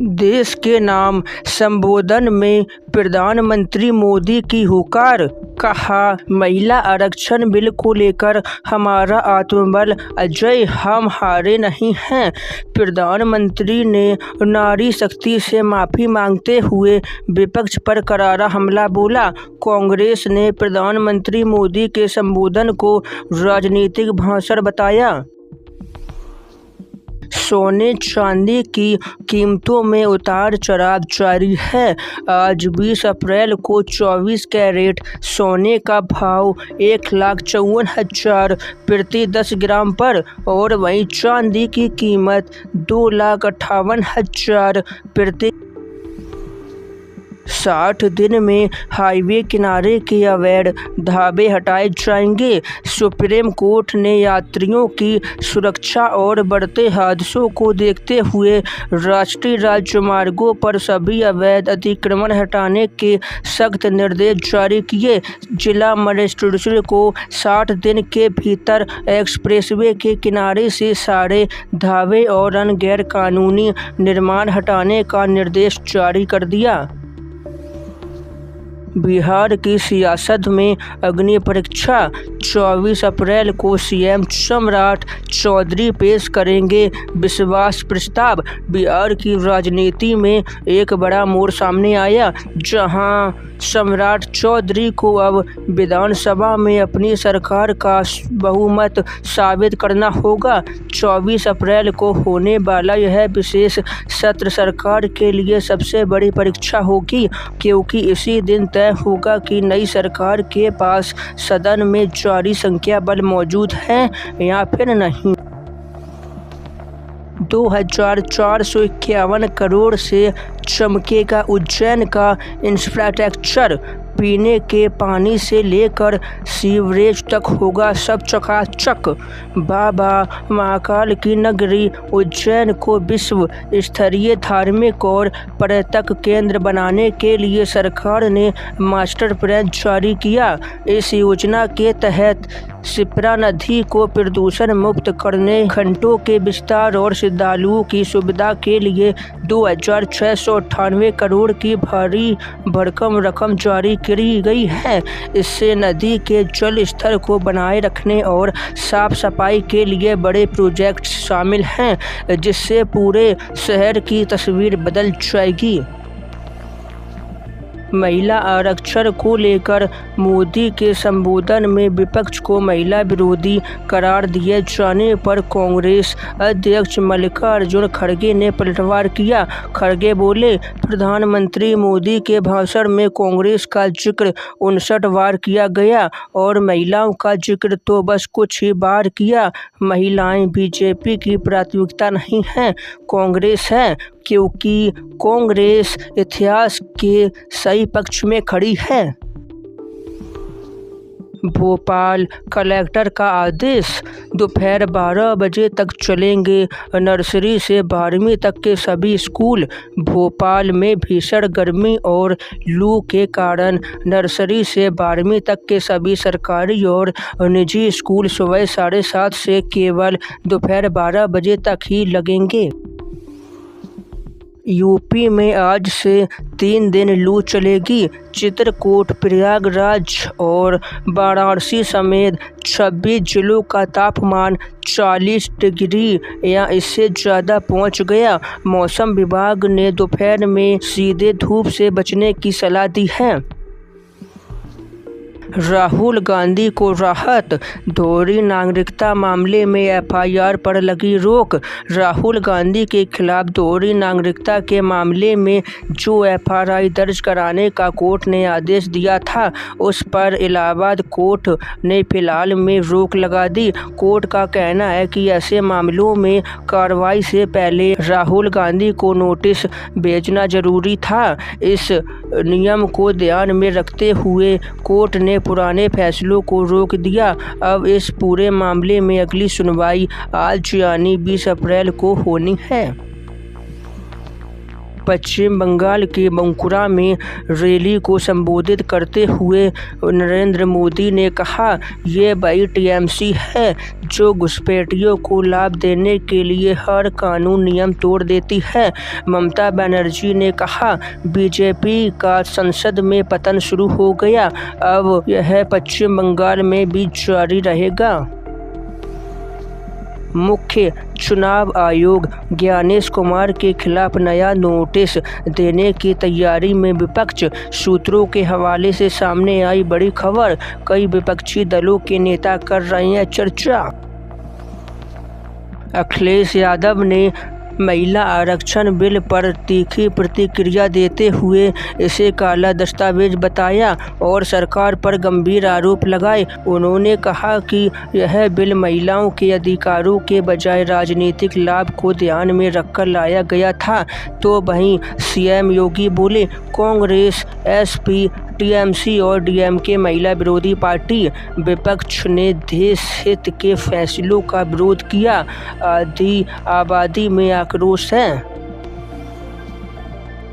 देश के नाम संबोधन में प्रधानमंत्री मोदी की हुंकार, कहा महिला आरक्षण बिल को लेकर हमारा आत्मबल अजय, हम हारे नहीं हैं। प्रधानमंत्री ने नारी शक्ति से माफी मांगते हुए विपक्ष पर करारा हमला बोला। कांग्रेस ने प्रधानमंत्री मोदी के संबोधन को राजनीतिक भाषण बताया। सोने चांदी की कीमतों में उतार चढ़ाव जारी है। आज 20 अप्रैल को 24 कैरेट सोने का भाव 1,54,000 प्रति 10 ग्राम पर और वहीं चांदी की कीमत 2,58,000 प्रति 60 दिन में हाईवे किनारे के अवैध ढाबे हटाए जाएंगे। सुप्रीम कोर्ट ने यात्रियों की सुरक्षा और बढ़ते हादसों को देखते हुए राष्ट्रीय राजमार्गों पर सभी अवैध अतिक्रमण हटाने के सख्त निर्देश जारी किए। जिला मजिस्ट्रेट को 60 दिन के भीतर एक्सप्रेसवे के किनारे से सारे ढाबे और अन्य गैर कानूनी निर्माण हटाने का निर्देश जारी कर दिया। बिहार की सियासत में अग्नि परीक्षा, 24 अप्रैल को सीएम सम्राट चौधरी पेश करेंगे विश्वास प्रस्ताव। बिहार की राजनीति में एक बड़ा मोड़ सामने आया, जहां सम्राट चौधरी को अब विधानसभा में अपनी सरकार का बहुमत साबित करना होगा। 24 अप्रैल को होने वाला यह विशेष सत्र सरकार के लिए सबसे बड़ी परीक्षा होगी, क्योंकि इसी दिन तय होगा कि नई सरकार के पास सदन में जारी संख्या बल मौजूद है या फिर नहीं। 2,451 करोड़ से चमकेगा उज्जैन का इंफ्रास्ट्रक्चर। पीने के पानी से लेकर सीवरेज तक होगा सब चकाचक। बाबा महाकाल की नगरी उज्जैन को विश्व स्तरीय धार्मिक और पर्यटक केंद्र बनाने के लिए सरकार ने मास्टर प्लान जारी किया। इस योजना के तहत शिप्रा नदी को प्रदूषण मुक्त करने, घाटों के विस्तार और श्रद्धालुओं की सुविधा के लिए 2,698 करोड़ की भारी भरकम रकम जारी की गई है। इससे नदी के जल स्तर को बनाए रखने और साफ सफाई के लिए बड़े प्रोजेक्ट शामिल हैं, जिससे पूरे शहर की तस्वीर बदल जाएगी। महिला आरक्षण को लेकर मोदी के संबोधन में विपक्ष को महिला विरोधी करार दिए जाने पर कांग्रेस अध्यक्ष मल्लिकार्जुन खड़गे ने पलटवार किया। खड़गे बोले, प्रधानमंत्री मोदी के भाषण में कांग्रेस का जिक्र 59 बार किया गया और महिलाओं का जिक्र तो बस कुछ ही बार किया। महिलाएं बीजेपी की प्राथमिकता नहीं हैं, कांग्रेस है, क्योंकि कांग्रेस इतिहास के सही पक्ष में खड़ी है। भोपाल कलेक्टर का आदेश, दोपहर 12 बजे तक चलेंगे नर्सरी से 12वीं तक के सभी स्कूल। भोपाल में भीषण गर्मी और लू के कारण नर्सरी से 12वीं तक के सभी सरकारी और निजी स्कूल सुबह 7:30 से केवल दोपहर 12 बजे तक ही लगेंगे। यूपी में आज से 3 दिन लू चलेगी। चित्रकूट, प्रयागराज और वाराणसी समेत 26 जिलों का तापमान 40 डिग्री या इससे ज़्यादा पहुंच गया। मौसम विभाग ने दोपहर में सीधे धूप से बचने की सलाह दी है। राहुल गांधी को राहत, दोहरी नागरिकता मामले में एफआईआर पर लगी रोक। राहुल गांधी के खिलाफ दोहरी नागरिकता के मामले में जो एफआईआर दर्ज कराने का कोर्ट ने आदेश दिया था, उस पर इलाहाबाद कोर्ट ने फिलहाल में रोक लगा दी। कोर्ट का कहना है कि ऐसे मामलों में कार्रवाई से पहले राहुल गांधी को नोटिस भेजना जरूरी था। इस नियम को ध्यान में रखते हुए कोर्ट ने पुराने फैसलों को रोक दिया। अब इस पूरे मामले में अगली सुनवाई आज यानी 20 अप्रैल को होनी है। पश्चिम बंगाल के बांकुरा में रैली को संबोधित करते हुए नरेंद्र मोदी ने कहा, ये वही टीएमसी है जो घुसपैठियों को लाभ देने के लिए हर कानून नियम तोड़ देती है। ममता बनर्जी ने कहा, बीजेपी का संसद में पतन शुरू हो गया, अब यह पश्चिम बंगाल में भी जारी रहेगा। मुख्य चुनाव आयोग ज्ञानेश कुमार के खिलाफ नया नोटिस देने की तैयारी में विपक्ष। सूत्रों के हवाले से सामने आई बड़ी खबर, कई विपक्षी दलों के नेता कर रहे हैं चर्चा। अखिलेश यादव ने महिला आरक्षण बिल पर तीखी प्रतिक्रिया देते हुए इसे काला दस्तावेज बताया और सरकार पर गंभीर आरोप लगाए। उन्होंने कहा कि यह बिल महिलाओं के अधिकारों के बजाय राजनीतिक लाभ को ध्यान में रखकर लाया गया था। तो वहीं सीएम योगी बोले, कांग्रेस, एसपी, टीएमसी और डीएमके महिला विरोधी पार्टी। विपक्ष ने देश हित के फैसलों का विरोध किया, आधी आबादी में आक्रोश है।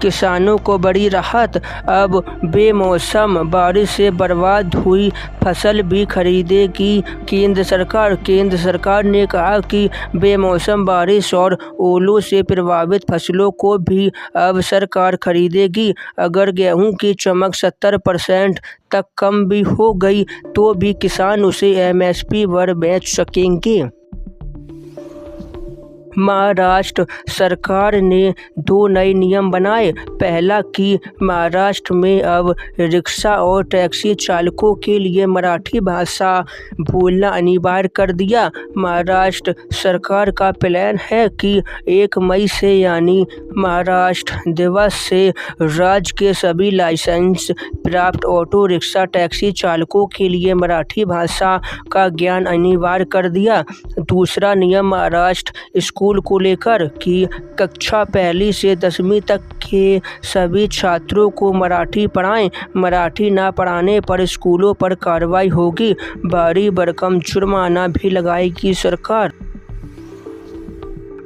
किसानों को बड़ी राहत, अब बेमौसम बारिश से बर्बाद हुई फसल भी खरीदेगी केंद्र सरकार। केंद्र सरकार ने कहा कि बेमौसम बारिश और ओलों से प्रभावित फसलों को भी अब सरकार खरीदेगी। अगर गेहूं की चमक 70% तक कम भी हो गई तो भी किसान उसे एमएसपी पर बेच सकेंगे। महाराष्ट्र सरकार ने 2 नए नियम बनाए। पहला कि महाराष्ट्र में अब रिक्शा और टैक्सी चालकों के लिए मराठी भाषा बोलना अनिवार्य कर दिया। महाराष्ट्र सरकार का प्लान है कि 1 मई से यानी महाराष्ट्र दिवस से राज्य के सभी लाइसेंस प्राप्त ऑटो रिक्शा टैक्सी चालकों के लिए मराठी भाषा का ज्ञान अनिवार्य कर दिया। दूसरा नियम महाराष्ट्र स्कूल को लेकर कि कक्षा 1 से 10वीं तक के सभी छात्रों को मराठी पढ़ाएं। मराठी ना पढ़ाने पर स्कूलों पर कार्रवाई होगी। भारी भरकम जुर्माना भी लगाएगी सरकार।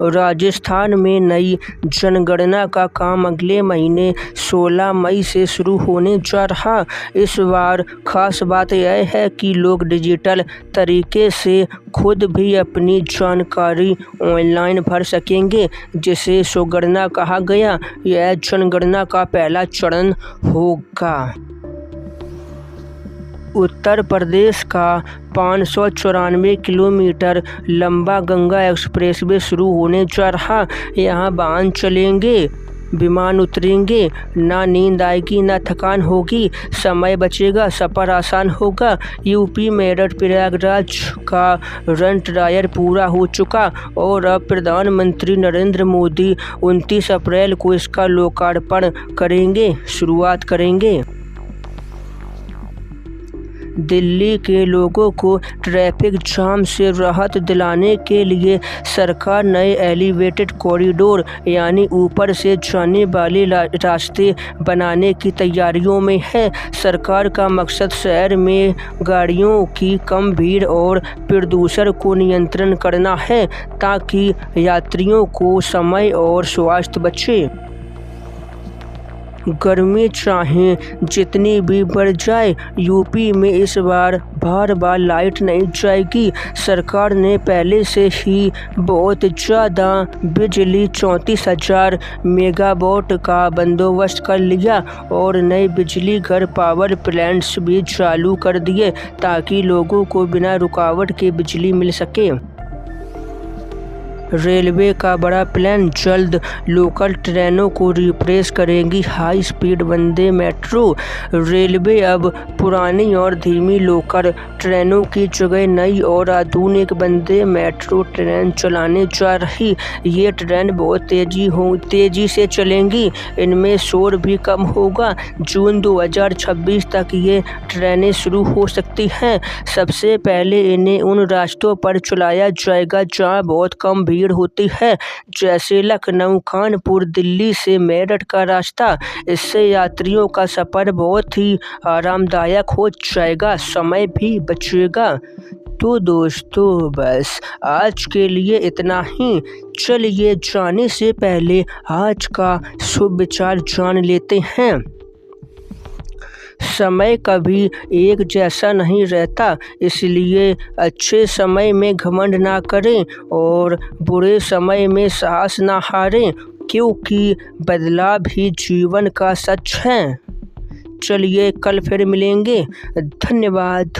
राजस्थान में नई जनगणना का काम अगले महीने 16 मई से शुरू होने जा रहा। इस बार खास बात यह है कि लोग डिजिटल तरीके से खुद भी अपनी जानकारी ऑनलाइन भर सकेंगे, जिसे स्वगणना कहा गया। यह जनगणना का पहला चरण होगा। उत्तर प्रदेश का 594 किलोमीटर लंबा गंगा एक्सप्रेसवे शुरू होने जा रहा। यहाँ वाहन चलेंगे, विमान उतरेंगे, ना नींद आएगी ना थकान होगी, समय बचेगा, सफ़र आसान होगा। यूपी मेरठ प्रयागराज का रन ट्रायल पूरा हो चुका और अब प्रधानमंत्री नरेंद्र मोदी 29 अप्रैल को इसका लोकार्पण करेंगे, शुरुआत करेंगे। दिल्ली के लोगों को ट्रैफिक जाम से राहत दिलाने के लिए सरकार नए एलिवेटेड कॉरिडोर यानी ऊपर से जाने वाले रास्ते बनाने की तैयारियों में है। सरकार का मकसद शहर में गाड़ियों की कम भीड़ और प्रदूषण को नियंत्रण करना है, ताकि यात्रियों को समय और स्वास्थ्य बचे। गर्मी चाहे जितनी भी बढ़ जाए, यूपी में इस बार बार लाइट नहीं जाएगी। सरकार ने पहले से ही बहुत ज़्यादा बिजली 34,000 मेगावाट का बंदोबस्त कर लिया और नए बिजली घर पावर प्लांट्स भी चालू कर दिए, ताकि लोगों को बिना रुकावट के बिजली मिल सके। रेलवे का बड़ा प्लान, जल्द लोकल ट्रेनों को रिप्लेस करेगी हाई स्पीड वंदे मेट्रो। रेलवे अब पुरानी और धीमी लोकल ट्रेनों की जगह नई और आधुनिक वंदे मेट्रो ट्रेन चलाने जा रही। ये ट्रेन बहुत तेज़ी से चलेंगी, इनमें शोर भी कम होगा। जून 2026 तक ये ट्रेनें शुरू हो सकती हैं। सबसे पहले इन्हें उन रास्तों पर चलाया जाएगा जहां बहुत कम भीड़ होती है, जैसे लखनऊ, कानपुर, दिल्ली से मेरठ का रास्ता। इससे यात्रियों का सफ़र बहुत ही आरामदायक हो जाएगा, समय भी बचेगा। तो दोस्तों बस आज के लिए इतना ही। चलिए जाने से पहले आज का शुभ विचार जान लेते हैं। समय कभी एक जैसा नहीं रहता, इसलिए अच्छे समय में घमंड ना करें और बुरे समय में साहस ना हारें, क्योंकि बदलाव ही जीवन का सच है। चलिए कल फिर मिलेंगे। धन्यवाद।